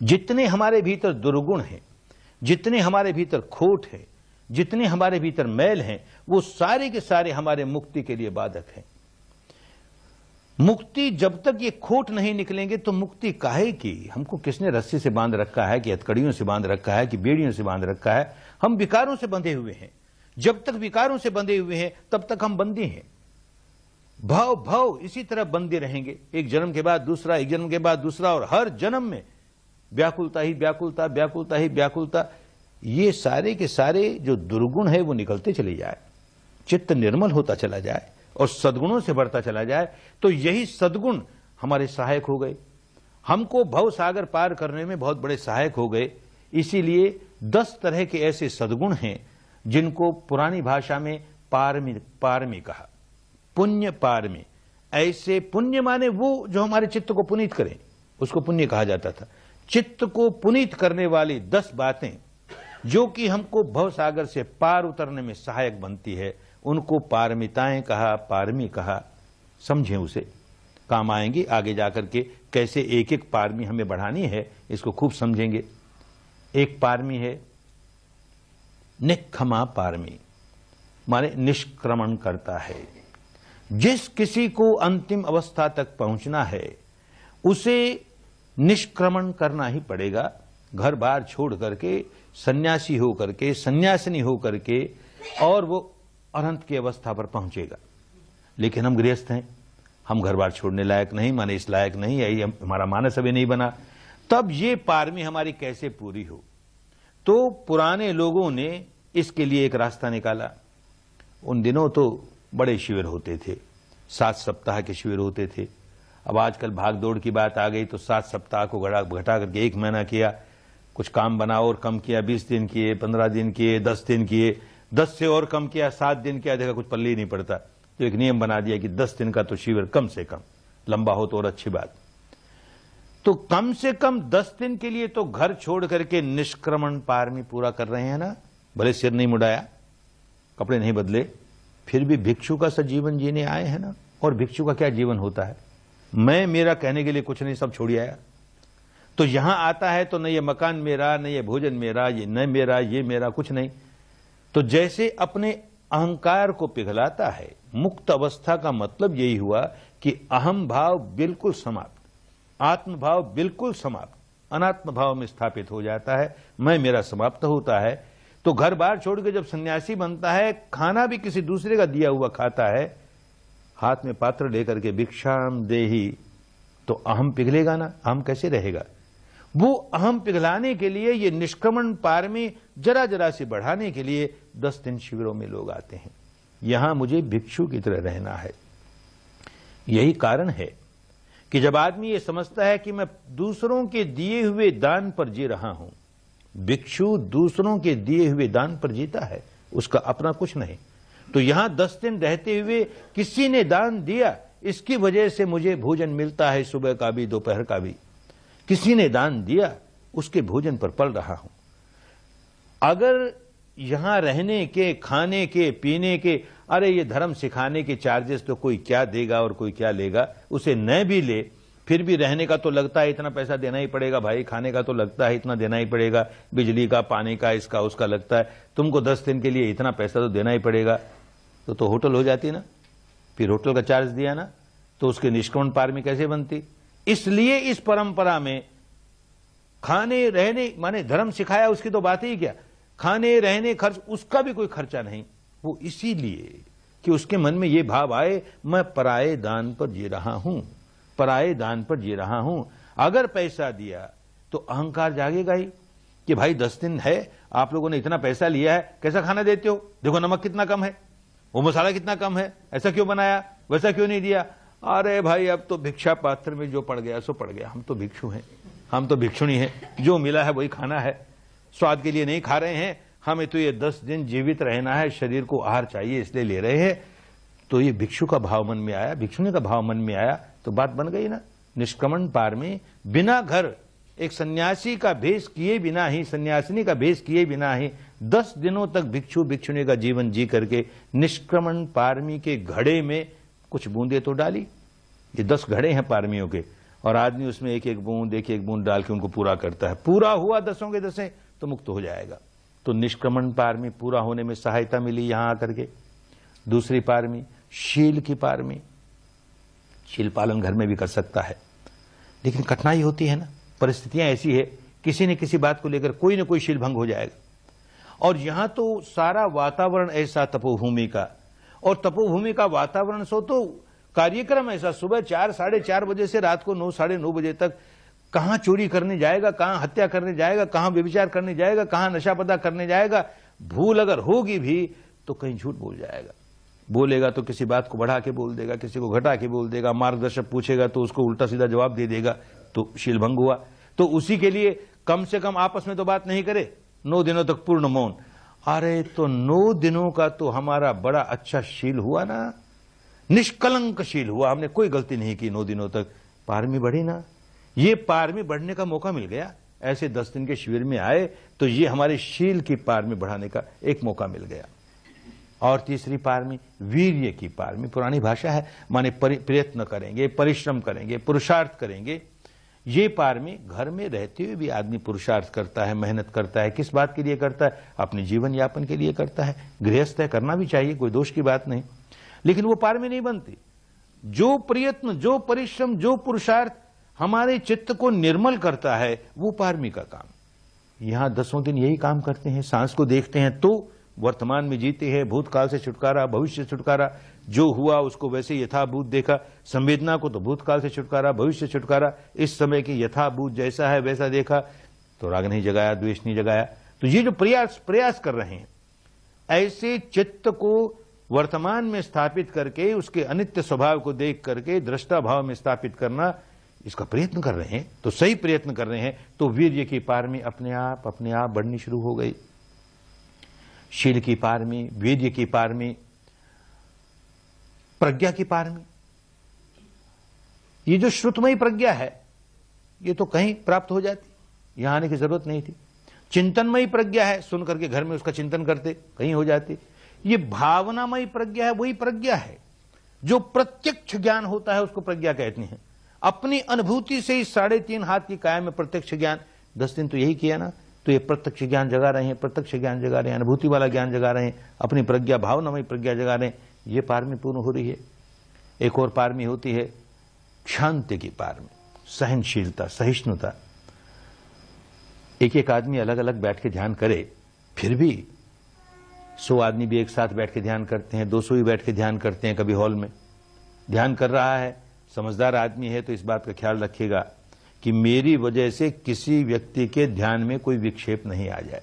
जितने हमारे भीतर दुर्गुण हैं, जितने हमारे भीतर खोट है, जितने हमारे भीतर मैल हैं, वो सारे के सारे हमारे मुक्ति के लिए बाधक हैं। मुक्ति, जब तक ये खोट नहीं निकलेंगे तो मुक्ति काहे की? हमको किसने रस्सी से बांध रखा है, कि हथकड़ियों से बांध रखा है, कि बेड़ियों से बांध रखा है? हम विकारों से बंधे हुए हैं। जब तक विकारों से बंधे हुए हैं तब तक हम बंदी हैं। भाव भाव इसी तरह बंधे रहेंगे, एक जन्म के बाद दूसरा, एक जन्म के बाद दूसरा, और हर जन्म में व्याकुलता ही व्याकुलता, व्याकुलता ही व्याकुलता। ये सारे के सारे जो दुर्गुण है वो निकलते चले जाए, चित्त निर्मल होता चला जाए और सद्गुणों से बढ़ता चला जाए, तो यही सद्गुण हमारे सहायक हो गए, हमको भव सागर पार करने में बहुत बड़े सहायक हो गए। इसीलिए 10 तरह के ऐसे सद्गुण हैं जिनको पुरानी भाषा में पारमी कहा, पुण्य पारमी। ऐसे पुण्य माने वो जो हमारे चित्त को पुनीत करें, उसको पुण्य कहा जाता था। चित्त को पुनीत करने वाली 10 बातें जो कि हमको भव सागर से पार उतरने में सहायक बनती है, उनको पारमिताएं कहा, पारमी कहा। समझें, उसे काम आएंगी आगे जाकर के। कैसे एक एक पारमी हमें बढ़ानी है, इसको खूब समझेंगे। एक पारमी है निष्क्रमा पारमी, माने निष्क्रमण करता है। जिस किसी को अंतिम अवस्था तक पहुंचना है उसे निष्क्रमण करना ही पड़ेगा। घर बार छोड़ करके, सन्यासी हो करके, सन्यासिनी हो करके, और वो अनंत की अवस्था पर पहुंचेगा। लेकिन हम गृहस्थ हैं, हम घर बार छोड़ने लायक नहीं, माने इस लायक नहीं, यही हमारा मानस अभी नहीं बना। तब ये पारमी हमारी कैसे पूरी हो? तो पुराने लोगों ने इसके लिए एक रास्ता निकाला। उन दिनों तो बड़े शिविर होते थे, 7 सप्ताह के शिविर होते थे। अब आजकल भाग दौड़ की बात आ गई तो 7 सप्ताह को घटा करके 1 महीना किया। कुछ काम बना और कम किया, 20 दिन किए, 15 दिन किए, 10 दिन किए, 10 से और कम किया, 7 दिन किया, देखा कुछ पल्ले ही नहीं पड़ता। तो एक नियम बना दिया कि 10 दिन का तो शिविर कम से कम, लंबा हो तो और अच्छी बात। तो कम से कम 10 दिन के लिए तो घर छोड़ करके निष्क्रमण पारमी पूरा कर रहे हैं ना। भले सिर नहीं मुड़ाया, कपड़े नहीं बदले, फिर भी भिक्षु का सा जीवन जीने आए हैं ना। और भिक्षु का क्या जीवन होता है? मैं मेरा कहने के लिए कुछ नहीं, सब छोड़ आया। तो यहां आता है तो न ये मकान मेरा, न ये भोजन मेरा, ये न मेरा, ये मेरा, कुछ नहीं। तो जैसे अपने अहंकार को पिघलाता है। मुक्त अवस्था का मतलब यही हुआ कि अहम भाव बिल्कुल समाप्त, आत्म भाव बिल्कुल समाप्त, अनात्म भाव में स्थापित हो जाता है। मैं मेरा समाप्त होता है। तो घर बार छोड़ के जब सन्यासी बनता है, खाना भी किसी दूसरे का दिया हुआ खाता है, हाथ में पात्र लेकर के भिक्षाम देहि, तो अहम पिघलेगा ना। अहम कैसे रहेगा? वो अहम पिघलाने के लिए, ये निष्क्रमण पारमी जरा जरा से बढ़ाने के लिए 10 दिन शिविरों में लोग आते हैं। यहां मुझे भिक्षु की तरह रहना है। यही कारण है कि जब आदमी ये समझता है कि मैं दूसरों के दिए हुए दान पर जी रहा हूं, भिक्षु दूसरों के दिए हुए दान पर जीता है, उसका अपना कुछ नहीं। तो यहां 10 दिन रहते हुए किसी ने दान दिया, इसकी वजह से मुझे भोजन मिलता है, सुबह का भी, दोपहर का भी। किसी ने दान दिया, उसके भोजन पर पल रहा हूं। अगर यहां रहने के, खाने के, पीने के, अरे ये धर्म सिखाने के चार्जेस तो कोई क्या देगा और कोई क्या लेगा, उसे न भी ले, फिर भी रहने का तो लगता है इतना पैसा देना ही पड़ेगा भाई, खाने का तो लगता है इतना देना ही पड़ेगा, बिजली का, पानी का, इसका उसका लगता है, तुमको 10 दिन के लिए इतना पैसा तो देना ही पड़ेगा। तो होटल हो जाती ना, फिर होटल का चार्ज दिया ना, तो उसके निष्क्रमण पारमी कैसे बनती? इसलिए इस परंपरा में खाने रहने, माने धर्म सिखाया उसकी तो बात ही क्या, खाने रहने खर्च, उसका भी कोई खर्चा नहीं। वो इसीलिए कि उसके मन में ये भाव आए, मैं पराये दान पर जी रहा हूं, पराये दान पर जी रहा हूं। अगर पैसा दिया तो अहंकार जागेगा ही कि भाई 10 दिन है, आप लोगों ने इतना पैसा लिया है, कैसा खाना देते हो, देखो नमक कितना कम है, वो मसाला कितना कम है, ऐसा क्यों बनाया, वैसा क्यों नहीं दिया। अरे भाई अब तो भिक्षा पात्र में जो पड़ गया सो पड़ गया, हम तो भिक्षु हैं, हम तो भिक्षुणी हैं, जो मिला है वही खाना है, स्वाद के लिए नहीं खा रहे हैं, हमें तो ये 10 दिन जीवित रहना है, शरीर को आहार चाहिए इसलिए ले रहे हैं। तो ये भिक्षु का भाव मन में आया, भिक्षुणी का भाव मन में आया, तो बात बन गई ना। निष्क्रमण पार में बिना घर, एक सन्यासी का भेष किए बिना ही, सन्यासिनी का भेष किए बिना ही 10 दिनों तक भिक्षु भिक्षुणी का जीवन जी करके निष्क्रमण पारमी के घड़े में कुछ बूंदे तो डाली। ये 10 घड़े हैं पारमियों के, और आदमी उसमें एक एक बूंद डाल के उनको पूरा करता है। पूरा हुआ 10 के 10 तो मुक्त हो जाएगा। तो निष्क्रमण पारमी पूरा होने में सहायता मिली यहां आकर के। दूसरी पारमी शील की पारमी। शील पालन घर में भी कर सकता है, लेकिन कठिनाई होती है ना, परिस्थितियां ऐसी है, किसी न किसी बात को लेकर कोई न कोई शील भंग हो जाएगा। और यहां तो सारा वातावरण ऐसा तपोभूमि का, और तपोभूमि का वातावरण सो तो कार्यक्रम ऐसा, सुबह 4 साढ़े 4 बजे से रात को 9 साढ़े 9 बजे तक कहां चोरी करने जाएगा, कहां हत्या करने जाएगा, कहां व्यभिचार करने जाएगा, कहां नशा पता करने जाएगा। भूल अगर होगी भी तो कहीं झूठ बोल जाएगा। बोलेगा तो किसी बात को बढ़ा के बोल देगा, किसी को घटा के बोल देगा, मार्गदर्शक पूछेगा तो उसको उल्टा सीधा जवाब दे देगा, तो शील भंग हुआ। तो उसी के लिए कम से कम आपस में तो बात नहीं करे, 9 दिनों तक पूर्ण मौन। अरे तो 9 दिनों का तो हमारा बड़ा अच्छा शील हुआ ना, निष्कलंक शील हुआ, हमने कोई गलती नहीं की 9 दिनों तक। पारमी बढ़ी ना, ये पारमी बढ़ने का मौका मिल गया। ऐसे 10 दिन के शिविर में आए तो ये हमारे शील की पारमी बढ़ाने का एक मौका मिल गया। और तीसरी पारमी वीर्य की पारमी, पुरानी भाषा है, माने प्रयत्न करेंगे, परिश्रम करेंगे, पुरुषार्थ करेंगे। ये पारमी घर में रहते हुए भी आदमी पुरुषार्थ करता है, मेहनत करता है। किस बात के लिए करता है? अपने जीवन यापन के लिए करता है। गृहस्थ है, करना भी चाहिए, कोई दोष की बात नहीं, लेकिन वो पारमी नहीं बनती। जो प्रयत्न, जो परिश्रम, जो पुरुषार्थ हमारे चित्त को निर्मल करता है, वो पारमी का काम। यहां 10 दिन यही काम करते हैं। सांस को देखते हैं तो वर्तमान में जीते हैं, भूतकाल से छुटकारा, भविष्य से छुटकारा, जो हुआ उसको वैसे यथाभूत देखा। संवेदना को तो भूतकाल से छुटकारा, भविष्य से छुटकारा, इस समय की यथाभूत जैसा है वैसा देखा, तो राग नहीं जगाया, द्वेष नहीं जगाया। तो ये जो प्रयास कर रहे हैं, ऐसे चित्त को वर्तमान में स्थापित करके उसके अनित्य स्वभाव को देख करके दृष्टा भाव में स्थापित करना, इसका प्रयत्न कर रहे हैं। तो सही प्रयत्न कर रहे हैं तो वीर्य की पारमी अपने आप बढ़नी शुरू हो गई। शील की पारमी, वीर्य की पारमी, प्रज्ञा की पारमी। ये जो श्रुतमयी प्रज्ञा है ये तो कहीं प्राप्त हो जाती, यहां आने की जरूरत नहीं थी। चिंतनमयी प्रज्ञा है, सुन करके घर में उसका चिंतन करते, कहीं हो जाती। ये भावनामयी प्रज्ञा है, वही प्रज्ञा है जो प्रत्यक्ष ज्ञान होता है, उसको प्रज्ञा कहते हैं। अपनी अनुभूति से ही 3.5 हाथ की काया में प्रत्यक्ष ज्ञान, 10 दिन तो यही किया ना, तो ये प्रत्यक्ष ज्ञान जगा रहे हैं, प्रत्यक्ष ज्ञान जगा रहे हैं, अनुभूति वाला ज्ञान जगा रहे हैं, अपनी प्रज्ञा, भावनामयी प्रज्ञा जगा रहे हैं। ये पारमी पूर्ण हो रही है। एक और पारमी होती है शांति की पारमी, सहनशीलता, सहिष्णुता। एक आदमी अलग अलग बैठ के ध्यान करे, फिर भी 100 आदमी भी एक साथ बैठ के ध्यान करते हैं, 200 ही बैठ के ध्यान करते हैं। कभी हॉल में ध्यान कर रहा है, समझदार आदमी है तो इस बात का ख्याल रखेगा कि मेरी वजह से किसी व्यक्ति के ध्यान में कोई विक्षेप नहीं आ जाए,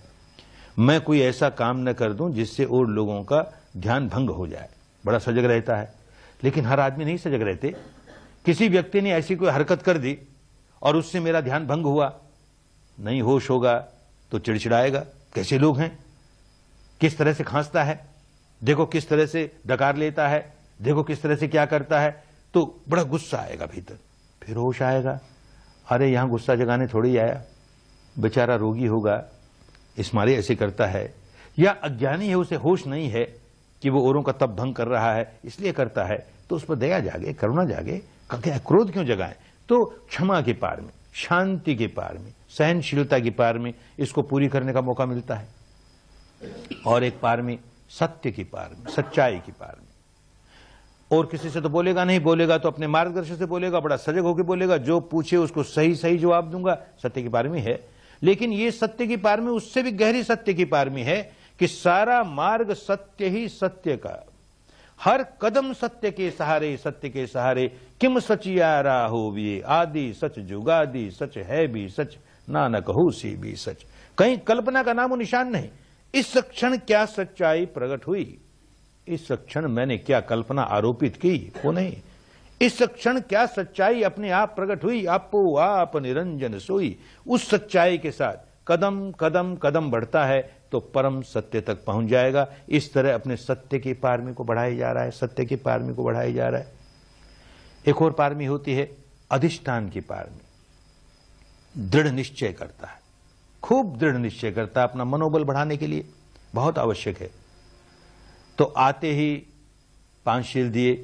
मैं कोई ऐसा काम न कर दूं जिससे और लोगों का ध्यान भंग हो जाए। बड़ा सजग रहता है। लेकिन हर आदमी नहीं सजग रहते। किसी व्यक्ति ने ऐसी कोई हरकत कर दी और उससे मेरा ध्यान भंग हुआ, नहीं होश होगा तो चिड़चिड़ाएगा, कैसे लोग हैं, किस तरह से खांसता है, देखो किस तरह से डकार लेता है, देखो किस तरह से क्या करता है, तो बड़ा गुस्सा आएगा भीतर। फिर होश आएगा, अरे यहां गुस्सा जगाने थोड़ी आया, बेचारा रोगी होगा, इस मारे ऐसे करता है, या अज्ञानी है, उसे होश नहीं है कि वो औरों का तप भंग कर रहा है इसलिए करता है, तो उस पर दया जागे, करुणा जागे, क्या क्रोध क्यों जगाएं। तो क्षमा के पार में, शांति के पार में, सहनशीलता की पार में इसको पूरी करने का मौका मिलता है। और एक पार में सत्य की पार में, सच्चाई की पार में। और किसी से तो बोलेगा नहीं, बोलेगा तो अपने मार्गदर्शन से बोलेगा, बड़ा सजग होकर बोलेगा, जो पूछे उसको सही सही जवाब दूंगा, सत्य की पार में है। लेकिन ये सत्य की पार में उससे भी गहरी सत्य की पार में है कि सारा मार्ग सत्य ही सत्य का, हर कदम सत्य के सहारे, सत्य के सहारे। किम सचियारा हो विये, आदि सच जुगादि सच है भी सच, नानक हो सी भी सच। कहीं कल्पना का नामो निशान नहीं। इस क्षण क्या सच्चाई प्रकट हुई, इस क्षण मैंने क्या कल्पना आरोपित की, वो नहीं। इस क्षण क्या सच्चाई अपने आप प्रकट हुई, आपो आप निरंजन सोई। उस सच्चाई के साथ कदम कदम कदम बढ़ता है तो परम सत्य तक पहुंच जाएगा। इस तरह अपने सत्य की पारमी को बढ़ाया जा रहा है, सत्य की पारमी को बढ़ाया जा रहा है। एक और पारमी होती है अधिष्ठान की पारमी। दृढ़ निश्चय करता है, खूब दृढ़ निश्चय करता है, अपना मनोबल बढ़ाने के लिए बहुत आवश्यक है। तो आते ही 5 शील दिए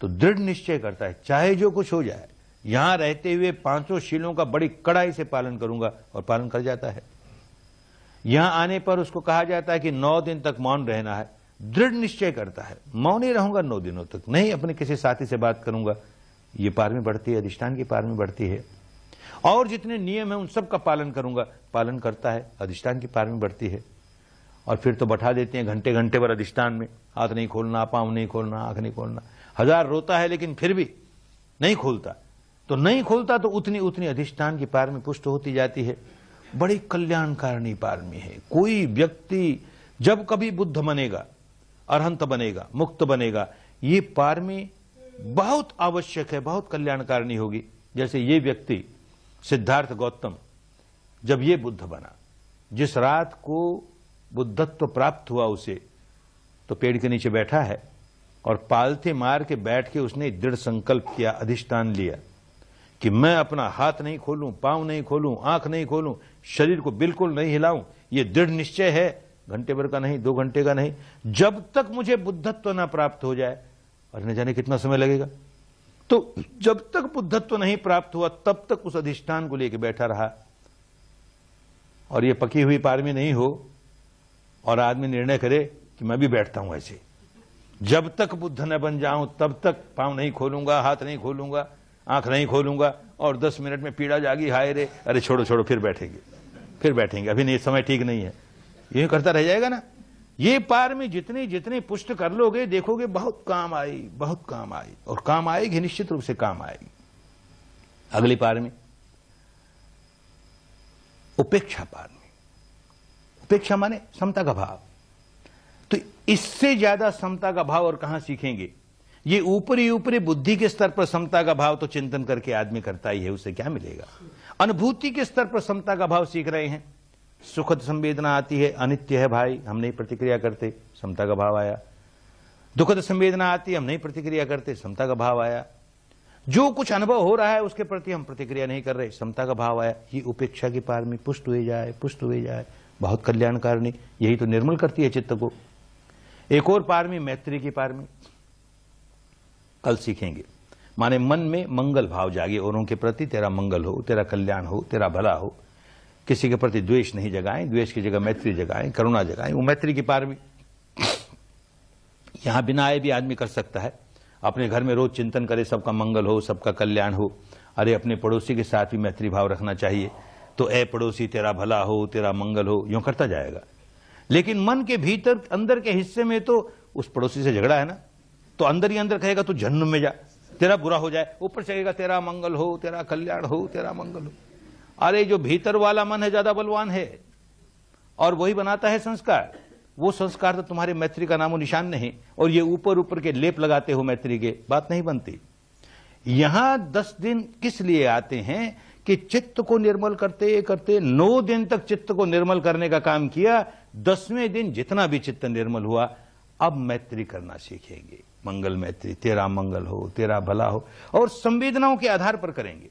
तो दृढ़ निश्चय करता है, चाहे जो कुछ हो जाए, यहां रहते हुए 500 शीलों का बड़ी कड़ाई से पालन करूंगा, और पालन कर जाता है। यहां आने पर उसको कहा जाता है कि 9 दिन तक मौन रहना है, दृढ़ निश्चय करता है, मौन ही रहूंगा 9 दिनों तक, नहीं अपने किसी साथी से बात करूंगा। ये पारमी बढ़ती है, अधिष्ठान की पारमी बढ़ती है। और जितने नियम है उन सब का पालन करूंगा, पालन करता है, अधिष्ठान की पारमी बढ़ती है। और फिर तो बैठा देते हैं घंटे घंटे भर अधिष्ठान में, हाथ नहीं खोलना, पांव नहीं खोलना, आंख नहीं खोलना। 1000 रोता है लेकिन फिर भी नहीं खोलता, तो नहीं खोलता तो उतनी उतनी अधिष्ठान की पारमी पुष्ट होती जाती है। बड़ी कल्याणकारिणी पारमी है। कोई व्यक्ति जब कभी बुद्ध बनेगा, अरहंत बनेगा, मुक्त बनेगा, ये पारमी बहुत आवश्यक है, बहुत कल्याणकारिणी होगी। जैसे ये व्यक्ति सिद्धार्थ गौतम, जब ये बुद्ध बना, जिस रात को बुद्धत्व प्राप्त हुआ उसे, तो पेड़ के नीचे बैठा है और पालथे मार के बैठ के उसने दृढ़ संकल्प किया, अधिष्ठान लिया कि मैं अपना हाथ नहीं खोलूं, पांव नहीं खोलूं, आंख नहीं खोलूं, शरीर को बिल्कुल नहीं हिलाऊं। ये दृढ़ निश्चय है, घंटे भर का नहीं, 2 घंटे का नहीं, जब तक मुझे बुद्धत्व न प्राप्त हो जाए। और न जाने कितना समय लगेगा। तो जब तक बुद्धत्व नहीं प्राप्त हुआ तब तक उस अधिष्ठान को लेकर बैठा रहा। और ये पकी हुई पारमी नहीं हो और आदमी निर्णय करे कि मैं भी बैठता हूं ऐसे, जब तक बुद्ध न बन जाऊं तब तक पांव नहीं खोलूंगा, हाथ नहीं खोलूंगा, आंख नहीं खोलूंगा, और 10 मिनट में पीड़ा जागी, हाय रे, अरे छोड़ो छोड़ो, फिर बैठेंगे, अभी नहीं, समय ठीक नहीं है, ये करता रह जाएगा ना। ये पारमी जितनी जितनी पुष्ट कर लोगे, देखोगे बहुत काम आई, बहुत काम आई, और काम आएगी, निश्चित रूप से काम आएगी। अगली पारमी उपेक्षा पारमी। उपेक्षा माने समता का भाव। तो इससे ज्यादा समता का भाव और कहां सीखेंगे। ये ऊपरी ऊपरी बुद्धि के स्तर पर समता का भाव तो चिंतन करके आदमी करता ही है, उससे क्या मिलेगा। अनुभूति के स्तर पर समता का भाव सीख रहे हैं। सुखद संवेदना आती है, अनित्य है भाई, हम नहीं प्रतिक्रिया करते, समता का भाव आया। दुखद संवेदना आती है, हम नहीं प्रतिक्रिया करते, समता का भाव आया। जो कुछ अनुभव हो रहा है उसके प्रति हम प्रतिक्रिया नहीं कर रहे, समता का भाव आया। ये उपेक्षा की पारमी पुष्ट हुए जाए, पुष्ट हुए जाए, बहुत कल्याणकारिणी। यही तो निर्मल करती है चित्त को। एक और पारमी मैत्री की पारमी, कल सीखेंगे। माने मन में मंगल भाव जागे, औरों के प्रति तेरा मंगल हो, तेरा कल्याण हो, तेरा भला हो। किसी के प्रति द्वेष नहीं जगाएं, द्वेष की जगह मैत्री जगाएं, करुणा जगाएं, वो मैत्री की पारमी। यहां बिना आए भी आदमी कर सकता है। अपने घर में रोज चिंतन करे, सबका मंगल हो, सबका कल्याण हो। अरे अपने पड़ोसी के साथ भी मैत्री भाव रखना चाहिए। तो ए पड़ोसी तेरा भला हो, तेरा मंगल हो, यूं करता जाएगा। लेकिन मन के भीतर अंदर के हिस्से में तो उस पड़ोसी से झगड़ा है ना, तो अंदर ही अंदर कहेगा तू जहन्नुम में जा, तेरा बुरा हो जाए। ऊपर से कहेगा तेरा मंगल हो, तेरा कल्याण हो, तेरा मंगल हो। अरे जो भीतर वाला मन है ज्यादा बलवान है, और वही बनाता है संस्कार। वो संस्कार तो तुम्हारे मैत्री का नामो निशान नहीं, और ये ऊपर ऊपर के लेप लगाते हो मैत्री के, बात नहीं बनती। यहां 10 दिन किस लिए आते हैं कि चित्त को निर्मल करते करते 9 दिन तक चित्त को निर्मल करने का काम किया। 10वें दिन जितना भी चित्त निर्मल हुआ, अब मैत्री करना सीखेंगे। मंगल मैत्री, तेरा मंगल हो, तेरा भला हो, और संवेदनाओं के आधार पर करेंगे।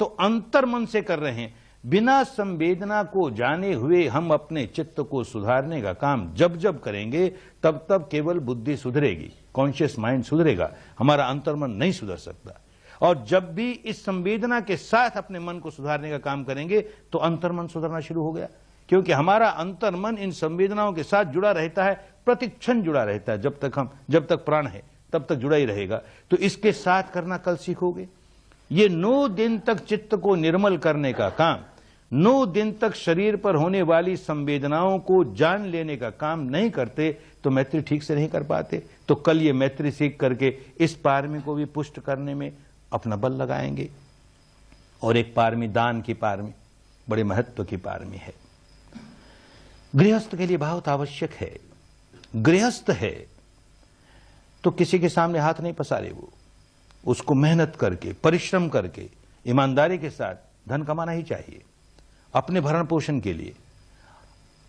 तो अंतर मन से कर रहे हैं। बिना संवेदना को जाने हुए हम अपने चित्त को सुधारने का काम जब जब करेंगे, तब तब केवल बुद्धि सुधरेगी, कॉन्शियस माइंड सुधरेगा, हमारा अंतर्मन नहीं सुधर सकता। और जब भी इस संवेदना के साथ अपने मन को सुधारने का काम करेंगे तो अंतर्मन सुधरना शुरू हो गया। क्योंकि हमारा अंतर्मन इन संवेदनाओं के साथ जुड़ा रहता है, प्रतिक्षण जुड़ा रहता है। जब तक प्राण है तब तक जुड़ा ही रहेगा। तो इसके साथ करना कल सीखोगे। ये 9 दिन तक चित्त को निर्मल करने का काम, 9 दिन तक शरीर पर होने वाली संवेदनाओं को जान लेने का काम नहीं करते तो मैत्री ठीक से नहीं कर पाते। तो कल ये मैत्री सीख करके इस पारमी को भी पुष्ट करने में अपना बल लगाएंगे। और एक पारमी दान की पारमी, बड़े महत्व की पारमी है। गृहस्थ के लिए बहुत आवश्यक है। गृहस्थ है तो किसी के सामने हाथ नहीं पसारे, वो उसको मेहनत करके, परिश्रम करके, ईमानदारी के साथ धन कमाना ही चाहिए। अपने भरण पोषण के लिए,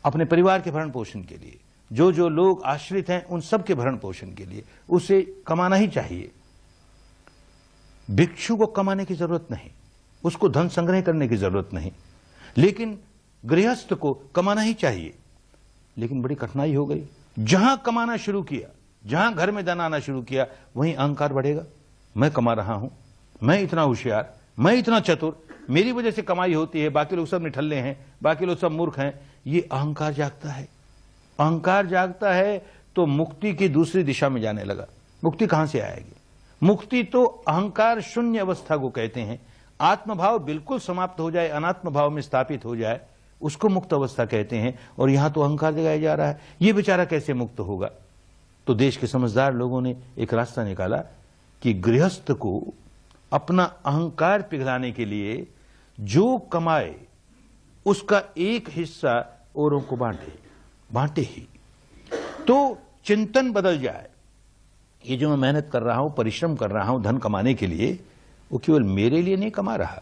अपने परिवार के भरण पोषण के लिए, जो लोग आश्रित हैं उन सब के भरण पोषण के लिए उसे कमाना ही चाहिए। भिक्षु को कमाने की जरूरत नहीं, उसको धन संग्रह करने की जरूरत नहीं, लेकिन गृहस्थ को कमाना ही चाहिए। लेकिन बड़ी कठिनाई हो गई। जहां कमाना शुरू किया, जहां घर में धन आना शुरू किया, वहीं अहंकार बढ़ेगा। मैं कमा रहा हूं, मैं इतना होशियार, मैं इतना चतुर, मेरी वजह से कमाई होती है, बाकी लोग सब निठल्ले हैं, बाकी लोग सब मूर्ख हैं, ये अहंकार जागता है। अहंकार जागता है तो मुक्ति की दूसरी दिशा में जाने लगा। मुक्ति कहां से आएगी? मुक्ति तो अहंकार शून्य अवस्था को कहते हैं। आत्मभाव बिल्कुल समाप्त हो जाए, अनात्म भाव में स्थापित हो जाए, उसको मुक्त अवस्था कहते हैं। और यहां तो अहंकार जगाया जा रहा है। ये बेचारा कैसे मुक्त होगा? तो देश के समझदार लोगों ने एक रास्ता निकाला कि गृहस्थ को अपना अहंकार पिघलाने के लिए जो कमाए उसका एक हिस्सा औरों को बांटे ही, तो चिंतन बदल जाए। ये जो मैं मेहनत कर रहा हूं, परिश्रम कर रहा हूं धन कमाने के लिए, वो केवल मेरे लिए नहीं कमा रहा।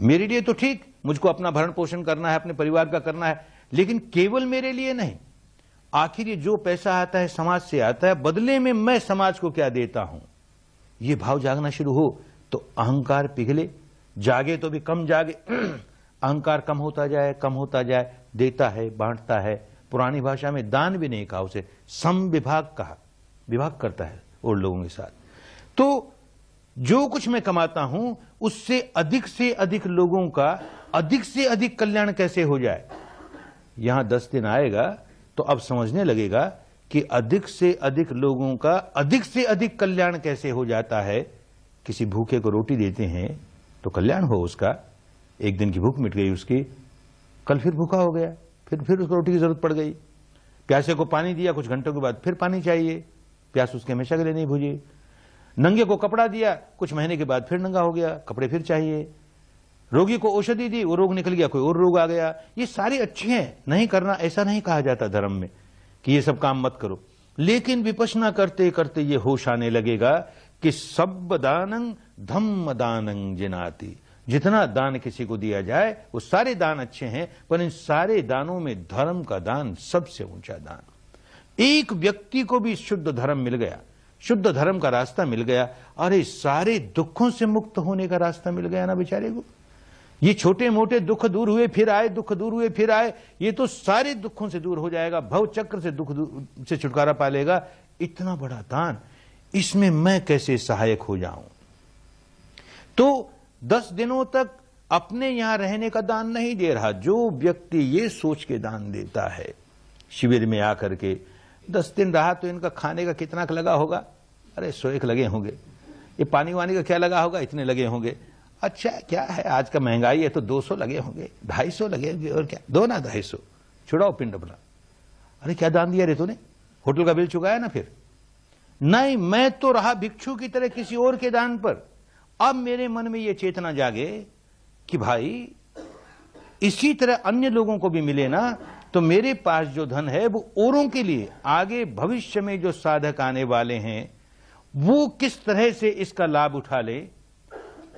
मेरे लिए तो ठीक, मुझको अपना भरण पोषण करना है, अपने परिवार का करना है, लेकिन केवल मेरे लिए नहीं। आखिर ये जो पैसा आता है समाज से आता है, बदले में मैं समाज को क्या देता हूं, ये भाव जागना शुरू हो तो अहंकार पिघले। जागे तो भी कम जागे, अहंकार कम होता जाए, देता है, बांटता है। पुरानी भाषा में दान भी नहीं कहा, उसे समविभाग कहा, विभाग करता है और लोगों के साथ। तो जो कुछ मैं कमाता हूं उससे से अधिक लोगों का अधिक से अधिक कल्याण कैसे हो जाए। यहां 10 दिन आएगा तो अब समझने लगेगा कि अधिक से अधिक लोगों का अधिक से अधिक कल्याण कैसे हो जाता है। किसी भूखे को रोटी देते हैं तो कल्याण हो उसका, एक दिन की भूख मिट गई उसकी, कल फिर भूखा हो गया, फिर उसको रोटी की जरूरत पड़ गई। प्यासे को पानी दिया, कुछ घंटों के बाद फिर पानी चाहिए, प्यास उसके हमेशा के लिए नहीं बुझी। नंगे को कपड़ा दिया, कुछ महीने के बाद फिर नंगा हो गया, कपड़े फिर चाहिए। रोगी को औषधि दी, वो रोग निकल गया, कोई और रोग आ गया। ये सारे अच्छे हैं, नहीं करना ऐसा नहीं कहा जाता धर्म में कि ये सब काम मत करो, लेकिन विपश्यना करते करते ये होश आने लगेगा कि सब दानं धम्म दानं जिनाति। जितना दान किसी को दिया जाए वो सारे दान अच्छे हैं, पर इन सारे दानों में धर्म का दान सबसे ऊंचा दान। एक व्यक्ति को भी शुद्ध धर्म मिल गया, शुद्ध धर्म का रास्ता मिल गया, अरे सारे दुखों से मुक्त होने का रास्ता मिल गया ना बेचारे को। ये छोटे मोटे दुख दूर हुए फिर आए, दुख दूर हुए फिर आए, ये तो सारे दुखों से दूर हो जाएगा, भव चक्र से दुख से छुटकारा पा लेगा। इतना बड़ा दान, इसमें मैं कैसे सहायक हो जाऊं? तो 10 दिनों तक अपने यहां रहने का दान नहीं दे रहा। जो व्यक्ति ये सोच के दान देता है, शिविर में आकर के 10 दिन रहा तो इनका खाने का कितना लगा होगा? अरे 100 लगे होंगे। ये पानी वानी का क्या लगा होगा? इतने लगे होंगे। अच्छा क्या है, आज का महंगाई है तो 200 लगे होंगे, 250 लगे होंगे, और क्या 2 ना 250, छुड़ाओ पिंड अपना। अरे क्या दान दिया रे तूने? होटल का बिल चुकाया ना? फिर नहीं, मैं तो रहा भिक्षु की तरह किसी और के दान पर। अब मेरे मन में यह चेतना जागे कि भाई इसी तरह अन्य लोगों को भी मिले ना, तो मेरे पास जो धन है वो औरों के लिए, आगे भविष्य में जो साधक आने वाले हैं वो किस तरह से इसका लाभ उठा ले,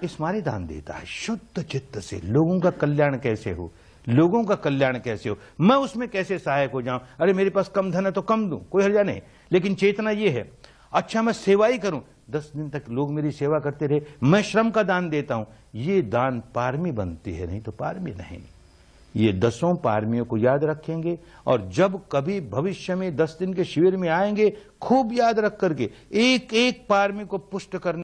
इस मारे दान देता है। शुद्ध चित्त से लोगों का कल्याण कैसे हो, लोगों का कल्याण कैसे हो, मैं उसमें कैसे सहायक हो जाऊं। अरे मेरे पास कम धन है तो कम दूं, कोई हर्जा नहीं, लेकिन चेतना ये है, अच्छा मैं सेवा ही करूं, 10 दिन तक लोग मेरी सेवा करते रहे, मैं श्रम का दान देता हूं, ये दान पारमी बनती है, नहीं तो पारमी नहीं। ये 10 पारमियों को याद रखेंगे और जब कभी भविष्य में 10 दिन के शिविर में आएंगे, खूब याद रख करके एक एक पारमी को पुष्ट करने